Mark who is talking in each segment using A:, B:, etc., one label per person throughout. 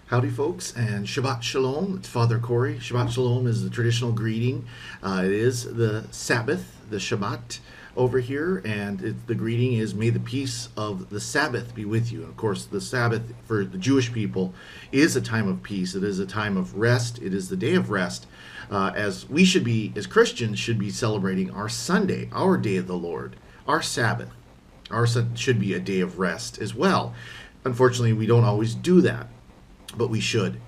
A: Howdy, folks, and Shabbat Shalom. It's Father Corey. Shabbat Shalom is the traditional greeting. It is the Sabbath, the Shabbat over here, and the greeting is, may the peace of the Sabbath be with you. And of course, the Sabbath for the Jewish people is a time of peace. It is a time of rest. It is the day of rest, as we should be, as Christians, should be celebrating our Sunday, our day of the Lord, our Sabbath. Ours should be a day of rest as well. Unfortunately, we don't always do that, but we should.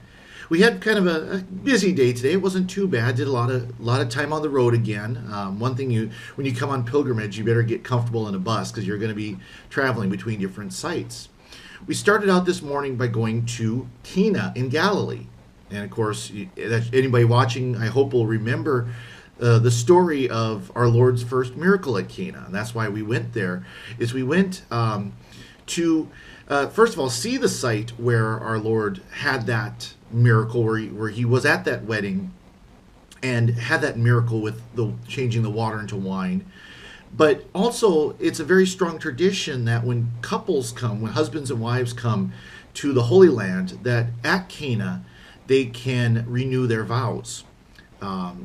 A: We had kind of a busy day today. It wasn't too bad. Did a lot of time on the road again. One thing, when you come on pilgrimage, you better get comfortable in a bus because you're going to be traveling between different sites. We started out this morning by going to Cana in Galilee, and of course, anybody watching, I hope, will remember the story of our Lord's first miracle at Cana, and that's why we went there. Is we went to first of all, see the site where our Lord had that miracle, where he was at that wedding and had that miracle with the changing the water into wine. But also, it's a very strong tradition that when couples come, when husbands and wives come to the Holy Land, that at Cana they can renew their vows.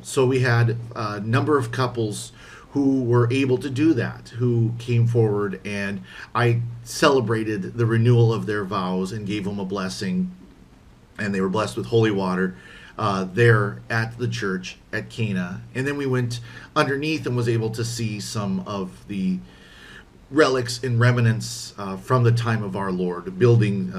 A: So we had a number of couples who were able to do that, who came forward, and I celebrated the renewal of their vows and gave them a blessing, and they were blessed with holy water there at the church at Cana. And then we went underneath and was able to see some of the relics and remnants from the time of our Lord, building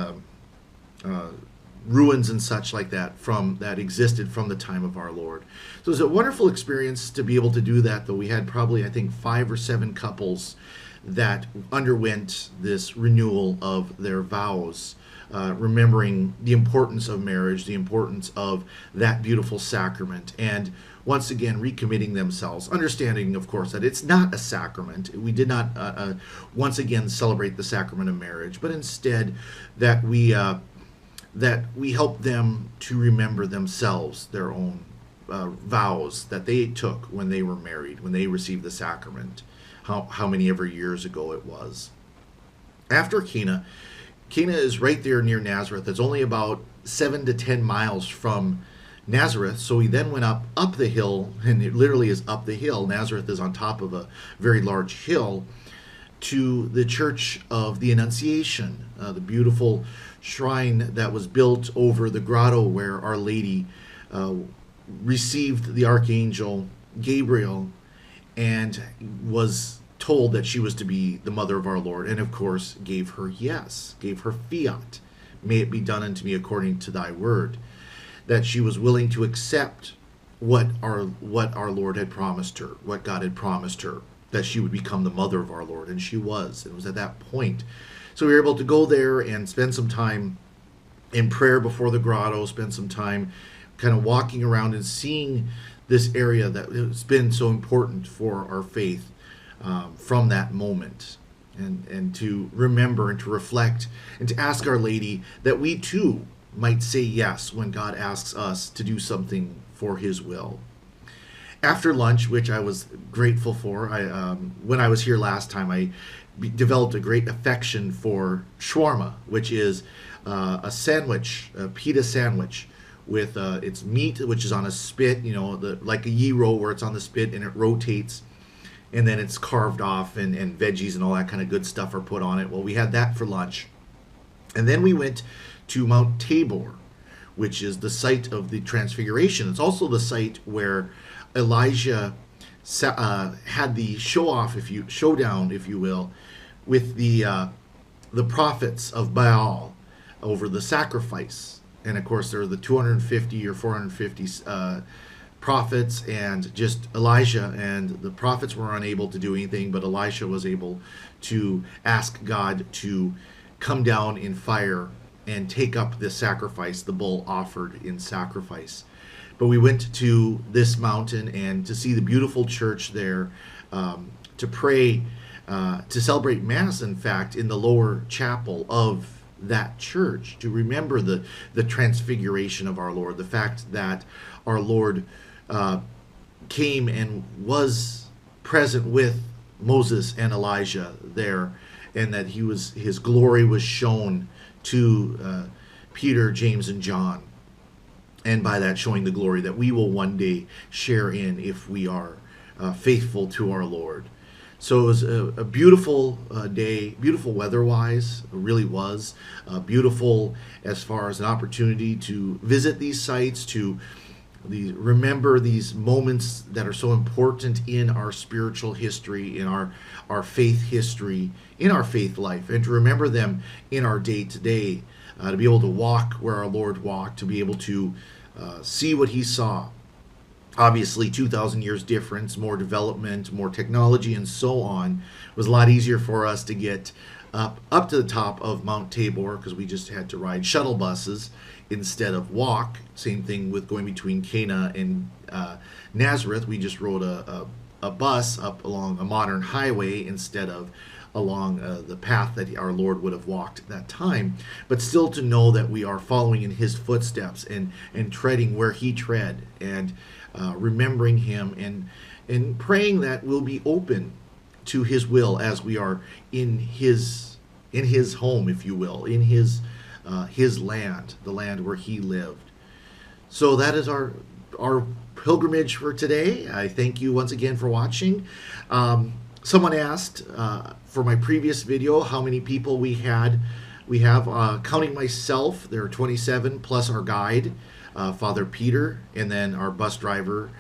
A: ruins and such like that that existed from the time of our Lord. So it was a wonderful experience to be able to do that, though we had probably, I think, 5 or 7 couples that underwent this renewal of their vows, remembering the importance of marriage, the importance of that beautiful sacrament, and once again recommitting themselves, understanding, of course, that it's not a sacrament. We did not once again celebrate the sacrament of marriage, but instead that we help them to remember themselves, their own vows that they took when they were married, when they received the sacrament, how many ever years ago it was. After Cana is right there near Nazareth. It's only about 7 to 10 miles from Nazareth. So we then went up the hill, and it literally is up the hill. Nazareth is on top of a very large hill, to the Church of the Annunciation, the beautiful shrine that was built over the grotto where Our Lady received the Archangel Gabriel and was told that she was to be the mother of our Lord, and of course gave her fiat, may it be done unto me according to thy word, that she was willing to accept what our Lord had promised her, what God had promised her, that she would become the mother of our Lord, and she was. It was at that point. So we were able to go there and spend some time in prayer before the grotto, spend some time kind of walking around and seeing this area that has been so important for our faith from that moment, and to remember and to reflect and to ask Our Lady that we too might say yes when God asks us to do something for His will. After lunch, which I was grateful for, when I was here last time, I developed a great affection for shawarma, which is a sandwich, a pita sandwich, with its meat, which is on a spit, like a gyro where it's on the spit and it rotates, and then it's carved off, and veggies and all that kind of good stuff are put on it. Well, we had that for lunch. And then we went to Mount Tabor, which is the site of the Transfiguration. It's also the site where Elijah had the showdown, if you will, with the prophets of Baal over the sacrifice. And of course, there are the 250 or 450 prophets, and just Elijah, and the prophets were unable to do anything, but Elisha was able to ask God to come down in fire and take up the sacrifice, the bull offered in sacrifice. But we went to this mountain and to see the beautiful church there, to pray, to celebrate Mass, in fact, in the lower chapel of that church, to remember the transfiguration of our Lord, the fact that our Lord came and was present with Moses and Elijah there, and that his glory was shown to Peter, James, and John, and by that showing the glory that we will one day share in if we are faithful to our Lord. So it was a beautiful day, beautiful weather-wise, it really was. Beautiful as far as an opportunity to visit these sites, to remember these moments that are so important in our spiritual history, in our faith history, in our faith life, and to remember them in our day-to-day, to be able to walk where our Lord walked, to be able to see what he saw. Obviously, 2,000 years difference, more development, more technology, and so on. It was a lot easier for us to get up to the top of Mount Tabor because we just had to ride shuttle buses instead of walk. Same thing with going between Cana and Nazareth. We just rode a bus up along a modern highway instead of along the path that our Lord would have walked at that time. But still to know that we are following in his footsteps and treading where he tread, and remembering him, and praying that we'll be open to his will as we are in his home, if you will, in his land, the land where he lived. So that is our pilgrimage for today. I thank you once again for watching. Someone asked for my previous video how many people we have. Counting myself, there are 27 plus our guide, Father Peter, and then our bus driver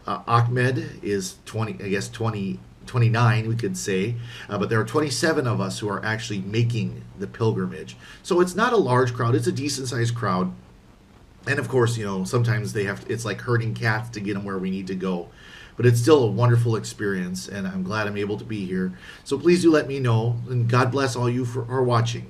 A: Ahmed is 29, we could say, but there are 27 of us who are actually making the pilgrimage. So it's not a large crowd, it's a decent sized crowd. And of course, sometimes it's like herding cats to get them where we need to go. But it's still a wonderful experience, and I'm glad I'm able to be here. So please do let me know, and God bless all you for watching.